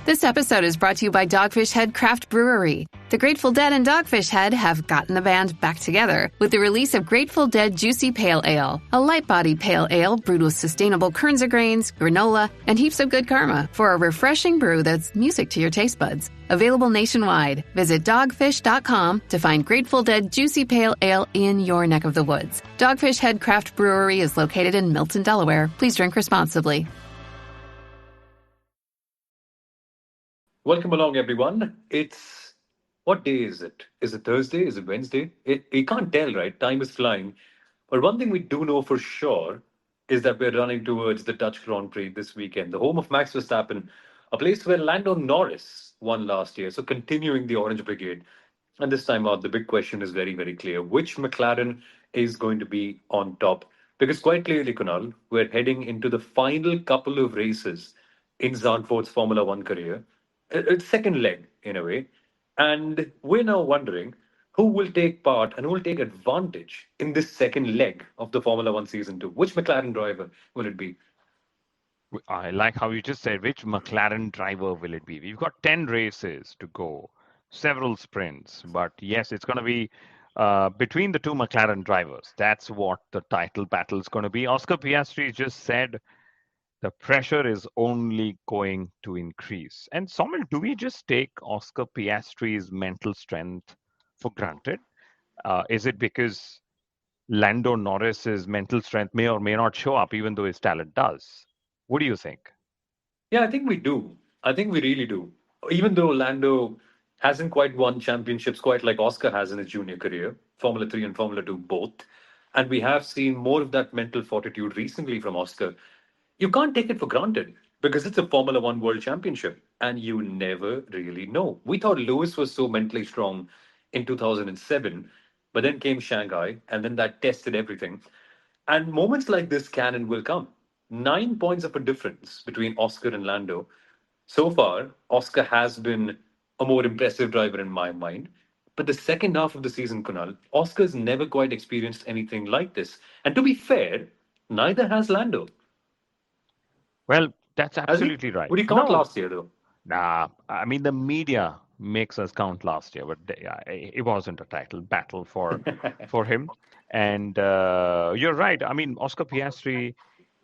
This episode is brought to you by Dogfish Head Craft Brewery. The Grateful Dead and Dogfish Head have gotten the band back together with the release of Grateful Dead Juicy Pale Ale, a light-bodied pale ale brewed with sustainable Kernza grains, granola, and heaps of good karma for a refreshing brew that's music to your taste buds. Available nationwide. Visit dogfish.com to find Grateful Dead Juicy Pale Ale in your neck of the woods. Dogfish Head Craft Brewery is located in Milton, Delaware. Please drink responsibly. Welcome along, everyone. What day is it? Is it Thursday? Is it Wednesday? You can't tell, right? Time is flying. But one thing we do know for sure is that we're running towards the Dutch Grand Prix this weekend, the home of Max Verstappen, a place where Lando Norris won last year. So continuing the Orange Brigade. And this time out, the big question is very, very clear. Which McLaren is going to be on top? Because quite clearly, Kunal, we're heading into the final couple of races in Zandvoort's Formula One career. It's second leg, in a way. And we're now wondering who will take part and who will take advantage in this second leg of the Formula One season two. Which McLaren driver will it be? I like how you just said, which McLaren driver will it be? We've got 10 races to go, several sprints, but yes, it's going to be between the two McLaren drivers. That's what the title battle is going to be. Oscar Piastri just said the pressure is only going to increase. And Somil, do we just take Oscar Piastri's mental strength for granted? Is it because Lando Norris's mental strength may or may not show up, even though his talent does? What do you think? Yeah, I think we do. I think we really do. Even though Lando hasn't quite won championships quite like Oscar has in his junior career, Formula 3 and Formula 2 both. And we have seen more of that mental fortitude recently from Oscar. You can't take it for granted because it's a Formula One World Championship and you never really know. We thought Lewis was so mentally strong in 2007, but then came Shanghai and then that tested everything. And moments like this can and will come. 9 points of a difference between Oscar and Lando. So far, Oscar has been a more impressive driver in my mind. But the second half of the season, Kunal, Oscar's never quite experienced anything like this. And to be fair, neither has Lando. Well, that's Has he? absolutely right. Would you count No, last year, though? nah, I mean, the media makes us count last year, but yeah, it wasn't a title battle for him. And you're right. I mean, Oscar Piastri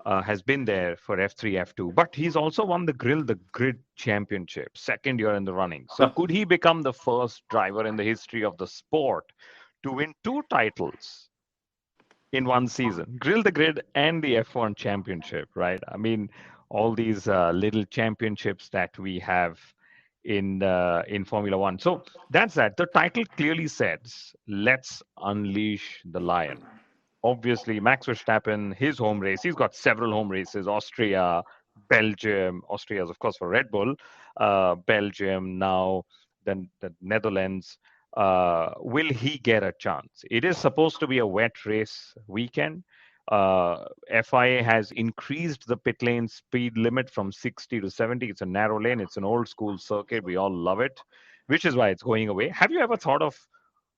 has been there for F3, F2, but he's also won the Grid Championship, second year in the running. So could he become the first driver in the history of the sport to win two titles in one season? Grill the Grid and the F1 Championship, right? I mean, all these little championships that we have in Formula One. So that's that. The title clearly says, "Let's unleash the lion." Obviously, Max Verstappen, his home race, he's got several home races: Austria, Belgium. Austria is, of course, for Red Bull. Belgium, now then the Netherlands. Will he get a chance? It is supposed to be a wet race weekend. FIA has increased the pit lane speed limit from 60 to 70. It's a narrow lane. It's an old school circuit. We all love it, which is why it's going away. Have you ever thought of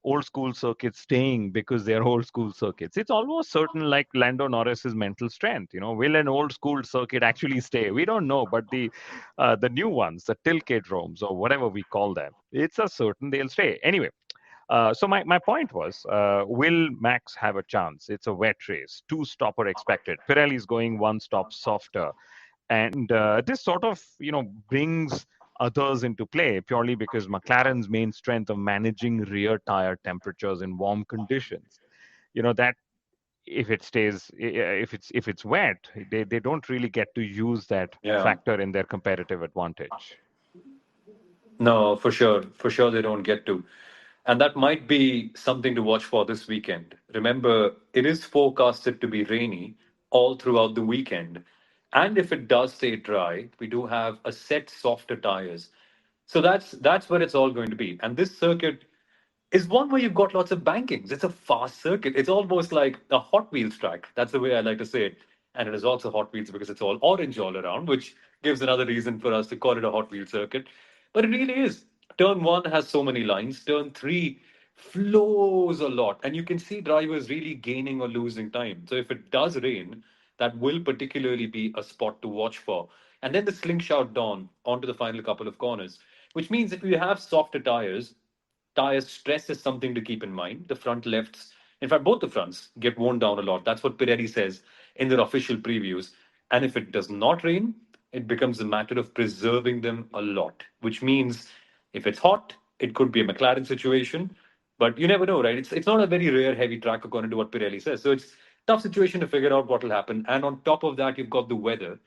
old school circuits staying because they're old school circuits? It's almost certain, like Lando Norris's mental strength. Will an old school circuit actually stay? We don't know, but the new ones, the Tilkedromes or whatever we call them, it's a certain they'll stay. Anyway, so my point was, will Max have a chance? It's a wet race, two stopper expected. Pirelli is going one stop softer, and this sort of brings others into play purely because McLaren's main strength of managing rear tire temperatures in warm conditions. That if it stays, if it's wet, they don't really get to use that Yeah. factor in their competitive advantage. No, for sure. For sure, they don't get to. And that might be something to watch for this weekend. Remember, it is forecasted to be rainy all throughout the weekend. And if it does stay dry, we do have a set softer tires. So that's where it's all going to be. And this circuit is one where you've got lots of bankings. It's a fast circuit. It's almost like a Hot Wheels track. That's the way I like to say it. And it is also Hot Wheels because it's all orange all around, which gives another reason for us to call it a Hot Wheels circuit. But it really is. Turn one has so many lines. Turn three flows a lot. And you can see drivers really gaining or losing time. So if it does rain, that will particularly be a spot to watch for. and then the slingshot down onto the final couple of corners. Which means if you have softer tires, tire stress is something to keep in mind. The front lefts, in fact, both the fronts get worn down a lot. That's what Pirelli says in their official previews. And if it does not rain, it becomes a matter of preserving them a lot, which means if it's hot, it could be a McLaren situation. But you never know, right? It's not a very rare heavy track according to what Pirelli says. So it's tough situation to figure out what will happen. And on top of that, you've got the weather.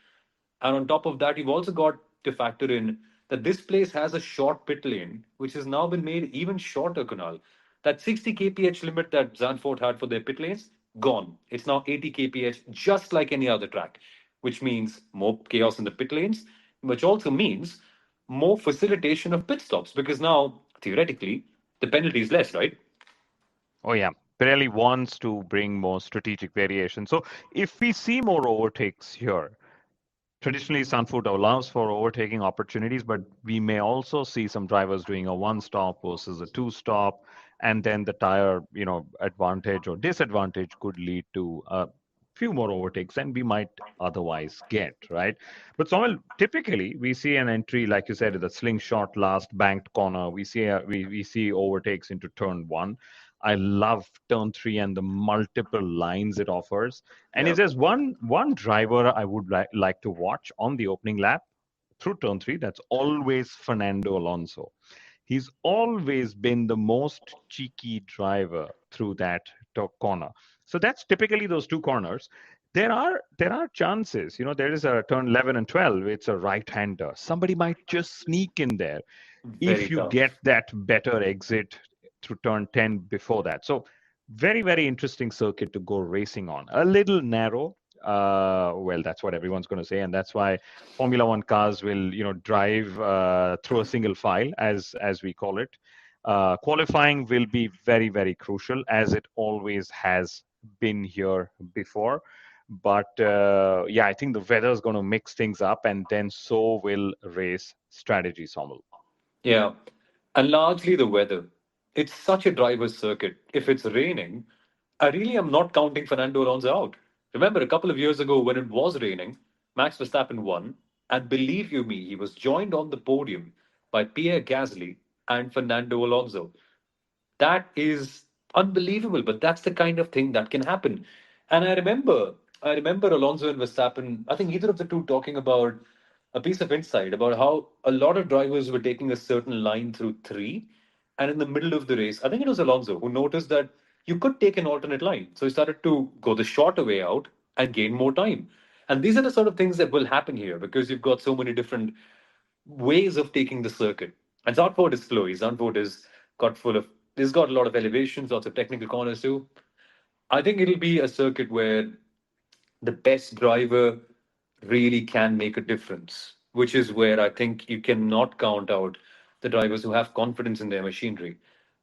And on top of that, you've also got to factor in that this place has a short pit lane, which has now been made even shorter, Kunal. That 60 kph limit that Zandvoort had for their pit lanes, gone. It's now 80 kph, just like any other track, which means more chaos in the pit lanes, which also means more facilitation of pit stops because now, theoretically, the penalty is less, right? Oh, yeah. Pirelli wants to bring more strategic variation. So if we see more overtakes here, traditionally, Zandvoort allows for overtaking opportunities, but we may also see some drivers doing a one-stop versus a two-stop, and then the tire, advantage or disadvantage could lead to a few more overtakes than we might otherwise get, right? But Samuel, typically we see an entry, like you said, the slingshot last banked corner. We see overtakes into turn one. I love turn three and the multiple lines it offers. And if Yeah. there's one driver I would like to watch on the opening lap through turn three, that's always Fernando Alonso. He's always been the most cheeky driver through that corner. So that's typically those two corners. There are chances. There is a turn 11 and 12. It's a right-hander. Somebody might just sneak in there if Very you tough. get that better exit through turn 10 before that. So very, very interesting circuit to go racing on. A little narrow. Well, that's what everyone's going to say, and that's why Formula One cars will, drive through a single file, as we call it. Qualifying will be very, very crucial, as it always has been here before. But yeah, I think the weather is going to mix things up, and then so will race strategy, Somal. Yeah. And largely the weather. It's such a driver's circuit. If it's raining, I really am not counting Fernando Alonso out. Remember, a couple of years ago when it was raining, Max Verstappen won. And believe you me, he was joined on the podium by Pierre Gasly and Fernando Alonso. That is unbelievable, but that's the kind of thing that can happen. And I remember Alonso and Verstappen, I think either of the two talking about a piece of insight about how a lot of drivers were taking a certain line through three. And in the middle of the race, I think it was Alonso who noticed that you could take an alternate line. So he started to go the shorter way out and gain more time. And these are the sort of things that will happen here because you've got so many different ways of taking the circuit. And Zandvoort is flowy. Zandvoort is got full of, it's got a lot of elevations, lots of technical corners too. I think it'll be a circuit where the best driver really can make a difference, which is where I think you cannot count out the drivers who have confidence in their machinery.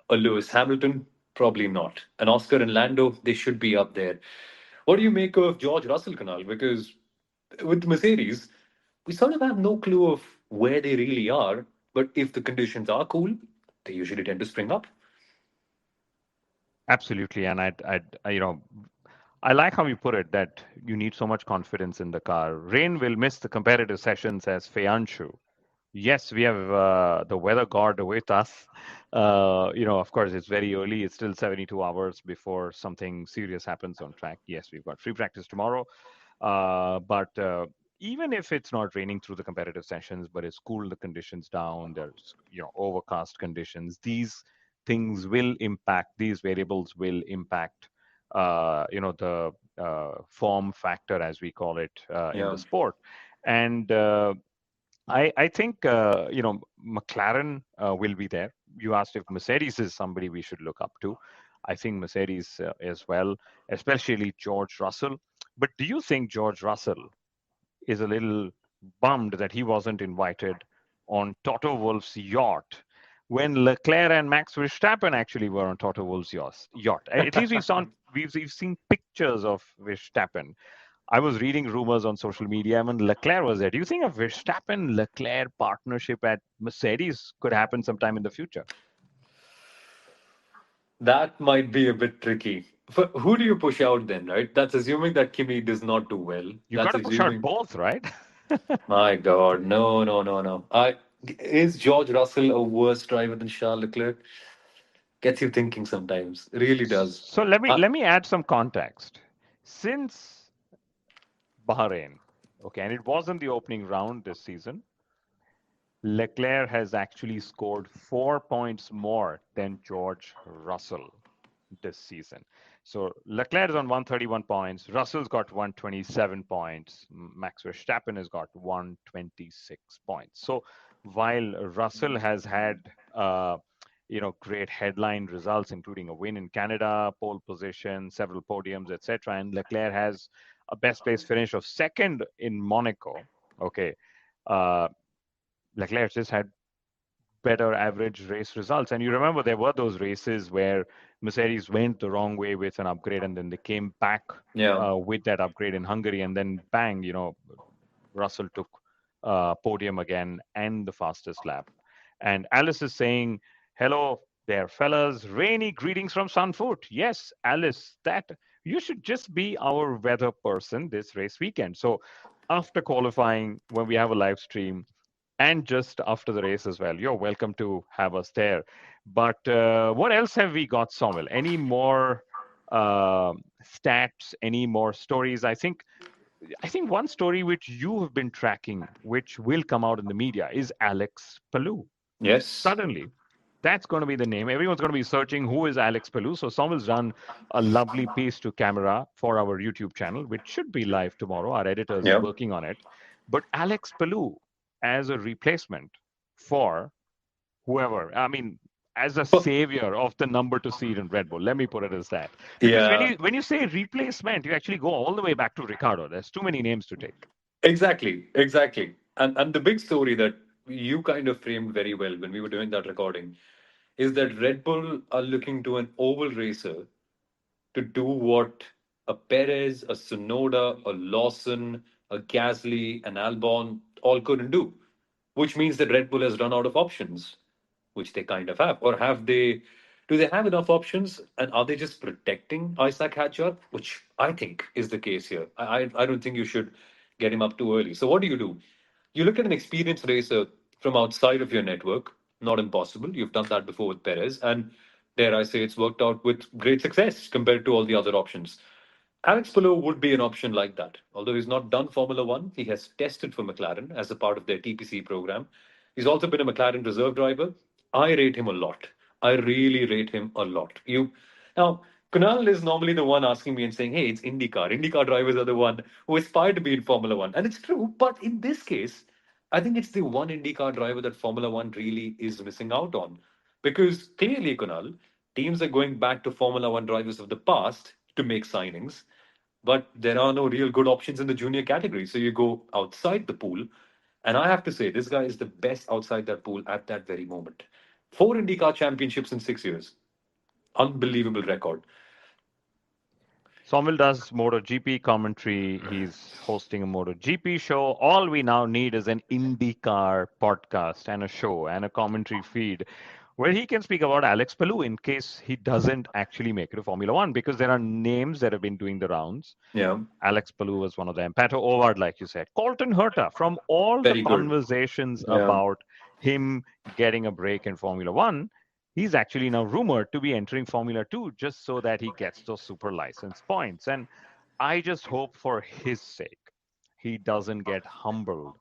A Lewis Hamilton, probably not. An Oscar and Lando, they should be up there. What do you make of George Russell, Canal? Because with Mercedes, we sort of have no clue of where they really are. But if the conditions are cool, they usually tend to spring up. Absolutely, and I like how you put it that you need so much confidence in the car. Rain will miss the competitive sessions as Feyanshu. Yes, we have the weather god with us. Of course, it's very early. It's still 72 hours before something serious happens on track. Yes, we've got free practice tomorrow. But even if it's not raining through the competitive sessions, but it's cooled the conditions down, there's overcast conditions. These things will impact. These variables will impact. The form factor, as we call it in Yeah. the sport, and I think McLaren will be there. You asked if Mercedes is somebody we should look up to. I think Mercedes as well, especially George Russell. But do you think George Russell is a little bummed that he wasn't invited on Toto Wolff's yacht when Leclerc and Max Verstappen actually were on Toto Wolff's yacht? At least we've seen pictures of Verstappen. I was reading rumors on social media when Leclerc was there. Do you think a Verstappen Leclerc partnership at Mercedes could happen sometime in the future? That might be a bit tricky. Who do you push out then, right? That's assuming that Kimi does not do well. You got That's to push out assuming. both, right? My God, no, no, no, no. Is George Russell a worse driver than Charles Leclerc? Gets you thinking sometimes. Really does. So let me Uh, let me add some context. Since Bahrain, okay, and it wasn't the opening round this season, Leclerc has actually scored 4 points more than George Russell this season. So Leclerc is on 131 points. Russell's got 127 points. Max Verstappen has got 126 points. So while Russell has had great headline results, including a win in Canada, pole position, several podiums, etc., and Leclerc has a best place finish of second in Monaco. Okay, uh, Leclerc just had better average race results. And you remember there were those races where Mercedes went the wrong way with an upgrade and then they came back yeah. with that upgrade in Hungary. And then bang, Russell took podium again and the fastest lap. And Alice is saying, hello there, fellas. Rainy greetings from Zandvoort. Yes, Alice, that you should just be our weather person this race weekend. So after qualifying, when we have a live stream, and just after the race as well. You're welcome to have us there. But what else have we got, Samuel? Any more stats? Any more stories? I think one story which you have been tracking, which will come out in the media, is Alex Palou. Yes. Suddenly, that's going to be the name. Everyone's going to be searching who is Alex Palou. So Samuel's done a lovely piece to camera for our YouTube channel, which should be live tomorrow. Our editor is Yeah. working on it. But Alex Palou as a replacement for whoever. I mean, as a savior of the number two seed in Red Bull. Let me put it as that. Because when Yeah. you say replacement, you actually go all the way back to Ricardo. There's too many names to take. Exactly. Exactly. And the big story that you kind of framed very well when we were doing that recording is that Red Bull are looking to an oval racer to do what a Perez, a Sonoda, a Lawson, a Gasly, an Albon all couldn't do, which means that Red Bull has run out of options, which they kind of have. Or have they? Do they have enough options? And are they just protecting Isaac Hadjar, which I think is the case here? I don't think you should get him up too early. So what do? You look at an experienced racer from outside of your network, not impossible. You've done that before with Perez, and dare I say it's worked out with great success compared to all the other options. Alex Palou would be an option like that. Although he's not done Formula One, he has tested for McLaren as a part of their TPC program. He's also been a McLaren reserve driver. I rate him a lot. I really rate him a lot. You now, Kunal is normally the one asking me and saying, "Hey, it's IndyCar. IndyCar drivers are the one who aspire to be in Formula One," and it's true. But in this case, I think it's the one IndyCar driver that Formula One really is missing out on, because clearly, Kunal, teams are going back to Formula One drivers of the past to make signings, but there are no real good options in the junior category. So you go outside the pool. And I have to say, this guy is the best outside that pool at that very moment. 4 IndyCar championships in 6 years. Unbelievable record. Somil does MotoGP commentary. He's hosting a MotoGP show. All we now need is an IndyCar podcast and a show and a commentary feed where he can speak about Alex Palou in case he doesn't actually make it to Formula One, because there are names that have been doing the rounds. Yeah, Alex Palou was one of them. Pato Ovard, like you said. Colton Herta, from all the very good. conversations Yeah. about him getting a break in Formula One, he's actually now rumored to be entering Formula 2 just so that he gets those super license points. And I just hope for his sake he doesn't get humbled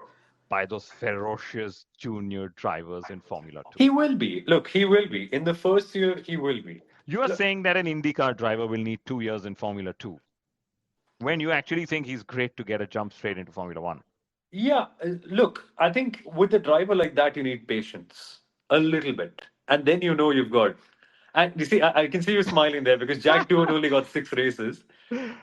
by those ferocious junior drivers in Formula 2. He will be. Look, he will be. In the first year, he will be. You are Look, saying that an IndyCar driver will need 2 years in Formula 2 when you actually think he's great to get a jump straight into Formula 1. yeah, look, I think with a driver like that, you need patience a little bit. And then you know you've got. And you see, I can see you smiling there because Jack Stewart only got 6 races.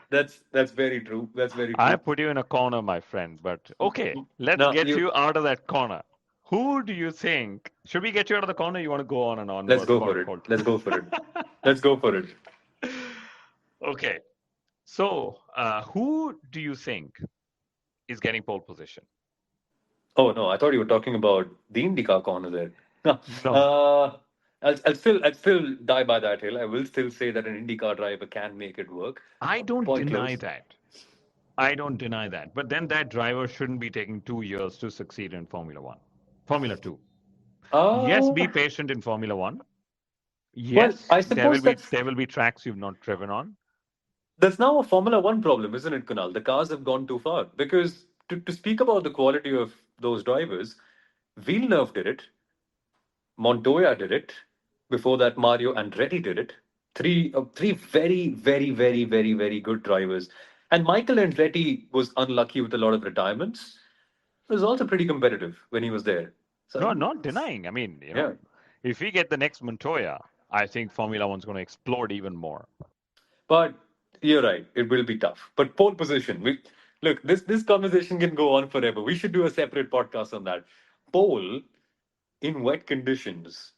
That's very true. That's very I true. put you in a corner, my friend, but okay, let's Now get you you out of that corner. Who do you think? Should we get you out of the corner? You want to go on and on let's go for for it. Colt? Let's go for it. Let's go for it. Okay, so who do you think is getting pole position? Oh no, I thought you were talking about the IndyCar corner there. No, No, I'll still die by that hill. I will still say that an IndyCar driver can make it work. I don't Point deny close. that. I don't deny that. But then that driver shouldn't be taking 2 years to succeed in Formula One. Formula Two. Yes, be Uh, patient in Formula One. well, Yes, I suppose there will be tracks you've not driven on. that's now a Formula One problem, isn't it, Kunal? The cars have gone too far. Because to speak about the quality of those drivers, Villeneuve did it, Montoya did it. Before that, Mario Andretti did it. Three very, very, very, very, very good drivers. And Michael Andretti was unlucky with a lot of retirements. He was also pretty competitive when he was there. So I No, think, not denying. I mean, yeah. if we get the next Montoya, I think Formula One's going to explode even more. But you're right, it will be tough. But pole position, look, this conversation can go on forever. We should do a separate podcast on that. Pole in wet conditions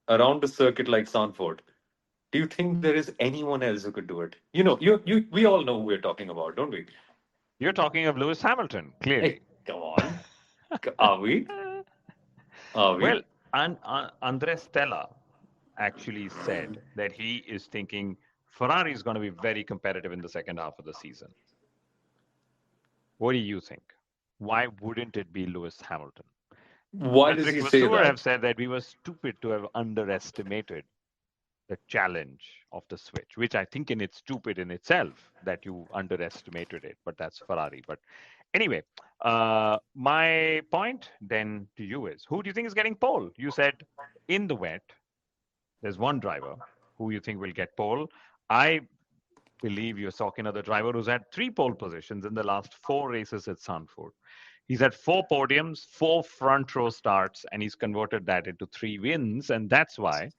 around a circuit like Zandvoort. Do you think there is anyone else who could do it? We all know who we're talking about, don't we? You're talking of Lewis Hamilton, clearly. Hey, come on. Are we? Are Well, we? Andres Stella actually said that he is thinking Ferrari is going to be very competitive in the second half of the season. What do you think? Why wouldn't it be Lewis Hamilton? Why does Patrick he say Vasseur that? have said that we were stupid to have underestimated the challenge of the switch, which I think in it's stupid in itself that you underestimated it, but that's Ferrari. But anyway, my point then to you is, who do you think is getting pole? You said in the wet, there's one driver who you think will get pole. I believe you're talking of the driver who's had three pole positions in the last four races at Zandvoort. He's had four podiums, four front row starts, and he's converted that into three wins. And that's why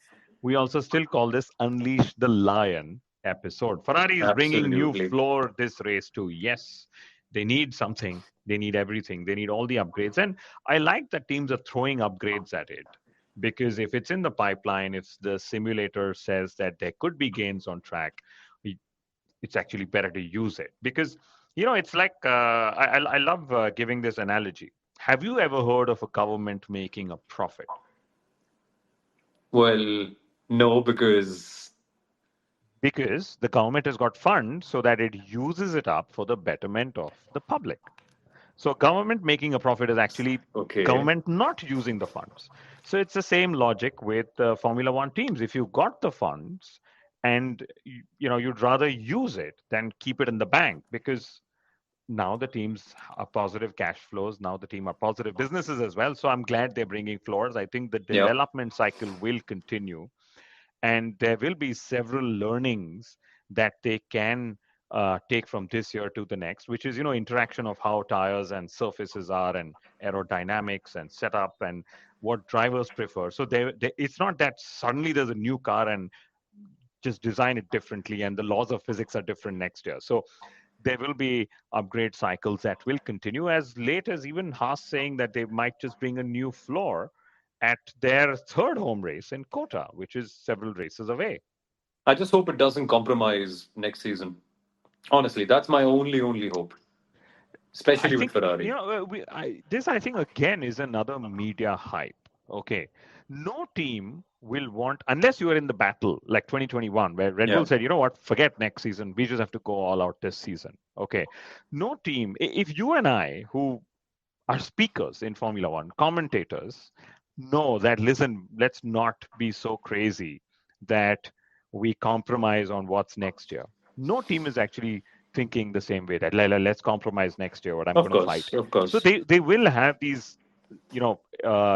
we also still call this Unleash the Lion episode. Ferrari is bringing new Absolutely. floor this race too. Yes, they need something. They need everything. They need all the upgrades. And I like that teams are throwing upgrades at it because if it's in the pipeline, if the simulator says that there could be gains on track, it's actually better to use it because it's like I love giving this analogy. Have you ever heard of a government making a profit? Well, no, because Because the government has got funds so that it uses it up for the betterment of the public. So government making a profit is actually okay. government not using the funds. So it's the same logic with Formula One teams. If you got the funds and you'd rather use it than keep it in the bank because now the teams are positive cash flows. Now the team are positive businesses as well. So I'm glad they're bringing floors. I think the Yep. development cycle will continue and there will be several learnings that they can take from this year to the next, which is interaction of how tires and surfaces are and aerodynamics and setup and what drivers prefer. So it's not that suddenly there's a new car and just design it differently and the laws of physics are different next year. So there will be upgrade cycles that will continue as late as even Haas saying that they might just bring a new floor at their third home race in Kota, which is several races away. I just hope it doesn't compromise next season. Honestly, that's my only hope, I especially with think Ferrari. this. I think again is another media hype. Okay, no team will want unless you are in the battle like 2021, where Red Bull Yeah. said, you know what, forget next season. We just have to go all out this season. Okay, no team. If you and I, who are speakers in Formula One, commentators, know that, listen, let's not be so crazy that we compromise on what's next year. No team is actually thinking the same way that let's compromise next year, what I'm Of going to fight. course. Of So course. they will have these,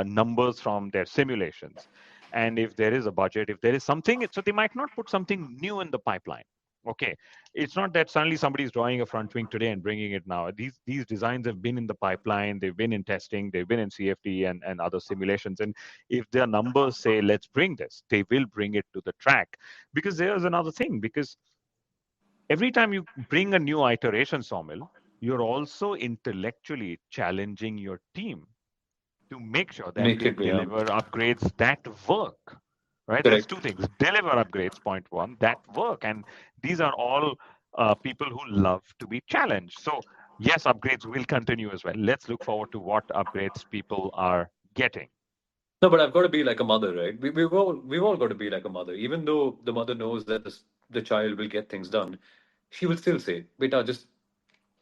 numbers from their simulations. And if there is a budget, if there is something, so they might not put something new in the pipeline. Okay, it's not that suddenly somebody's drawing a front wing today and bringing it now. These designs have been in the pipeline, they've been in testing, they've been in CFD and other simulations. And if their numbers say let's bring this, they will bring it to the track. Because there's another thing, because every time you bring a new iteration, Sawmill, you're also intellectually challenging your team to make sure that Make they it, yeah. deliver upgrades that work. Right? There's Correct. two things: deliver upgrades, point one, that work, and these are all people who love to be challenged. So yes, upgrades will continue as well. Let's look forward to what upgrades people are getting. No, but I've got to be like a mother, right? We've all got to be like a mother. Even though the mother knows that the child will get things done, she will still say, "Beta, just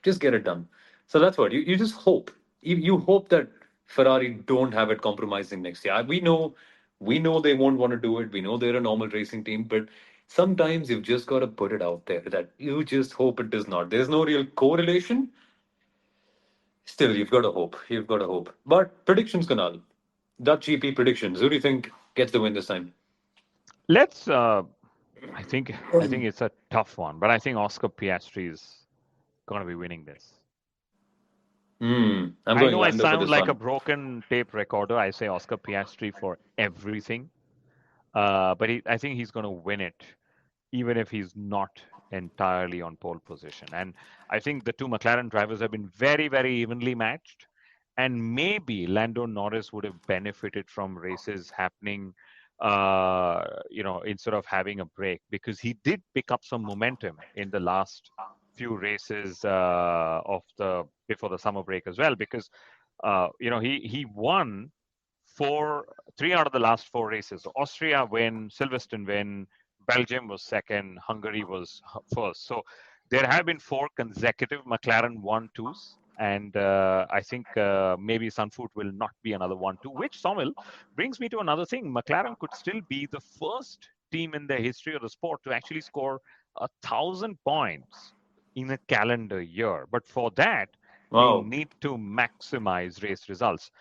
Just get it done. So that's what you just hope. You hope that Ferrari don't have it compromising next year. We know they won't want to do it. We know they're a normal racing team, but sometimes you've just got to put it out there that you just hope it does not. There's no real correlation. Still, you've got to hope. You've got to hope. But predictions, Kunal. Dutch GP predictions. Who do you think gets the win this time? Let's. I think it's a tough one, but I think Oscar Piastri is going to be winning this. I'm I going know I Lando for sound this like a one. broken tape recorder. I say Oscar Piastri for everything, but I think he's going to win it, even if he's not entirely on pole position. And I think the two McLaren drivers have been very, very evenly matched. And maybe Lando Norris would have benefited from races happening, instead of having a break, because he did pick up some momentum in the last few races of the before the summer break as well, because he won three out of the last four races. Austria win, Silverstone win, Belgium was second, Hungary was first. So there have been four consecutive McLaren 1-2s. And I think maybe Zandvoort will not be another 1-2, which, Somil, brings me to another thing. McLaren could still be the first team in the history of the sport to actually score 1,000 points in a calendar year. But for that, they Wow. need to maximize race results.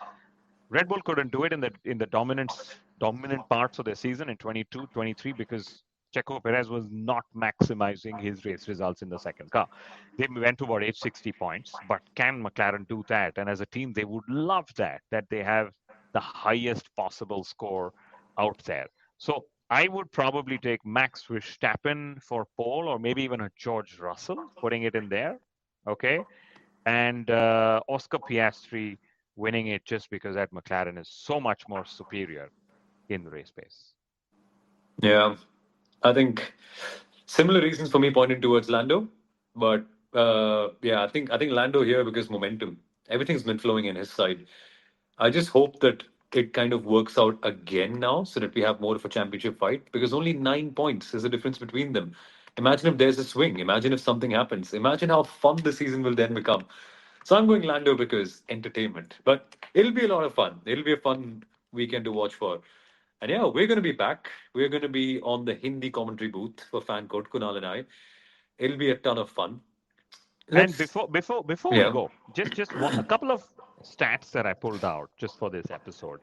Red Bull couldn't do it in the dominant parts of the season in 22, 23 because Checo Perez was not maximizing his race results in the second car. They went to about 860 points, but can McLaren do that? And as a team, they would love that they have the highest possible score out there. So I would probably take Max Verstappen for pole, or maybe even a George Russell, putting it in there. Okay. And Oscar Piastri winning it just because that McLaren is so much more superior in the race pace. Yeah. I think similar reasons for me pointing towards Lando, but yeah, I think Lando here because momentum. Everything's been flowing in his side. I just hope that it kind of works out again now, so that we have more of a championship fight. Because only 9 points is the difference between them. Imagine if there's a swing. Imagine if something happens. Imagine how fun the season will then become. So I'm going Lando because entertainment. But it'll be a lot of fun. It'll be a fun weekend to watch for. And yeah, we're going to be back. We're going to be on the Hindi commentary booth for fan code, Kunal and I. It'll be a ton of fun. And Let's, before we yeah. go, just a couple of stats that I pulled out just for this episode.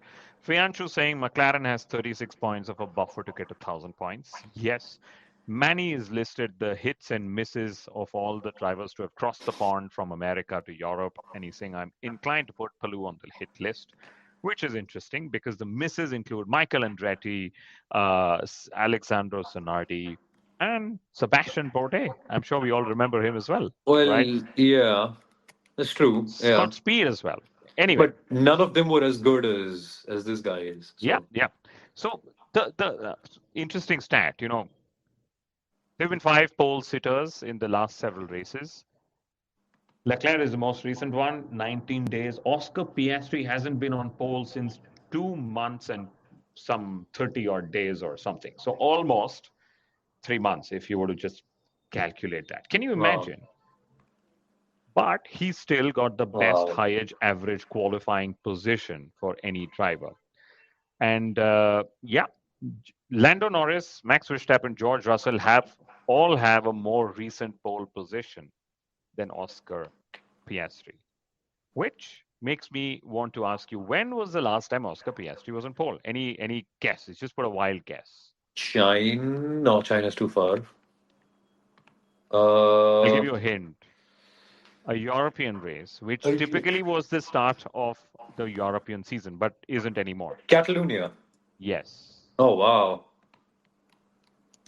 Priyanshu saying McLaren has 36 points of a buffer to get 1,000 points. Yes. Manny is listed the hits and misses of all the drivers to have crossed the pond from America to Europe, and he's saying I'm inclined to put Palou on the hit list, which is interesting because the misses include Michael Andretti, Alexandro Zanardi, and Sebastian Bourdais. I'm sure we all remember him as well, right? Well, yeah, that's true. Yeah. Scott Speed as well. Anyway, But none of them were as good as this guy is. yeah, So yeah. So the interesting stat, there have been five pole sitters in the last several races. Leclerc is the most recent one, 19 days. Oscar Piastri hasn't been on pole since 2 months and some 30 odd days or something. So almost 3 months, if you were to just calculate that. Can you wow, imagine? But he still got the best wow. high edge average qualifying position for any driver. And yeah, Lando Norris, Max Verstappen, George Russell all have a more recent pole position than Oscar Piastri, which makes me want to ask you, when was the last time Oscar Piastri was on pole? Any guesses? Just put a wild guess. China? No, China's too far. I'll give Uh, you a hint. A European race, which typically was the start of the European season, but isn't anymore. Catalonia. Yes. Oh wow,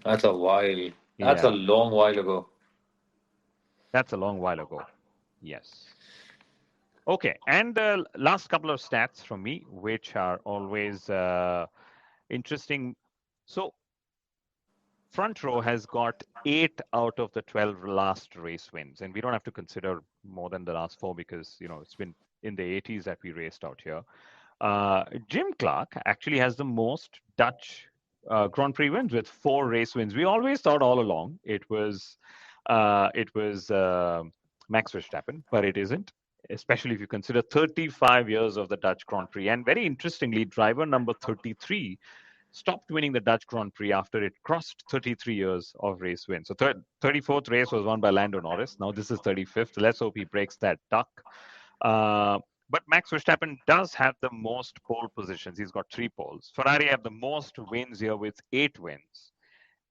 that's a while. That's a Yeah, long while ago. that's a long while ago. Yes. Okay, and the last couple of stats from me, which are always interesting. So, front row has got 8 out of the 12 last race wins, and we don't have to consider more than the last four because it's been in the 80s that we raced out here. Jim Clark actually has the most Dutch Grand Prix wins with 4 race wins. We always thought all along it was Max Verstappen, but it isn't, especially if you consider 35 years of the Dutch Grand Prix. And very interestingly, driver number 33 stopped winning the Dutch Grand Prix after it crossed 33 years of race win. So 34th race was won by Lando Norris. Now this is 35th. Let's hope he breaks that duck. But Max Verstappen does have the most pole positions. He's got 3 poles. Ferrari have the most wins here with 8 wins.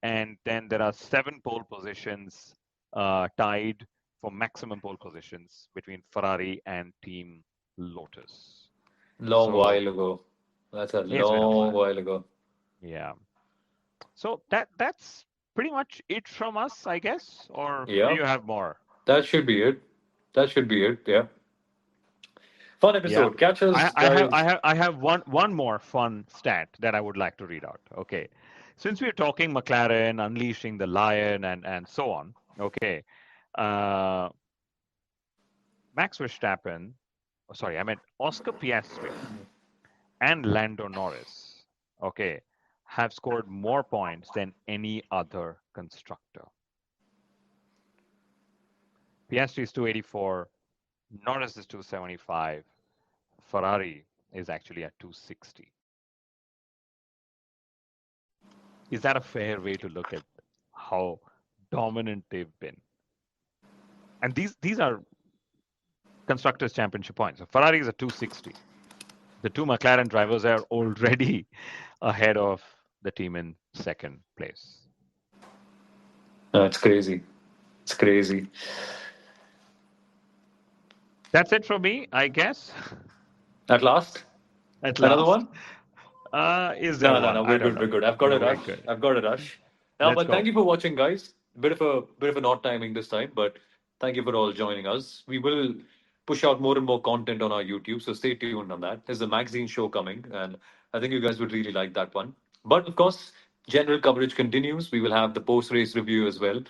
And then there are 7 pole positions tied for maximum pole positions between Ferrari and Team Lotus. While ago. That's a long while ago. Yeah. So that's pretty much it from us, I guess. Or do you have more? That should be it. Yeah. Fun episode. Yeah. Catch us, guys. I have one more fun stat that I would like to read out. Okay. Since we're talking McLaren unleashing the lion and so on, okay. Max Verstappen, Oscar Piastri and Lando Norris, okay, have scored more points than any other constructor. Piastri is 284, Norris is 275, Ferrari is actually at 260. Is that a fair way to look at how dominant they've been? And these are Constructors' Championship points. So Ferrari is at 260. The 2 McLaren drivers are already ahead of the team in second place. It's crazy. It's crazy. That's it from me, I guess. At last? Another one? Is there one? No, we're good. I've got a rush. Now, but thank you for watching, guys. Bit of an odd timing this time, but thank you for all joining us. We will push out more and more content on our YouTube, so stay tuned on that. There's a magazine show coming, and I think you guys would really like that one. But of course, general coverage continues. We will have the post-race review as well,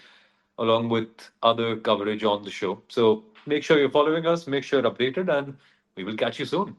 along with other coverage on the show. So make sure you're following us, make sure you're updated, and we will catch you soon.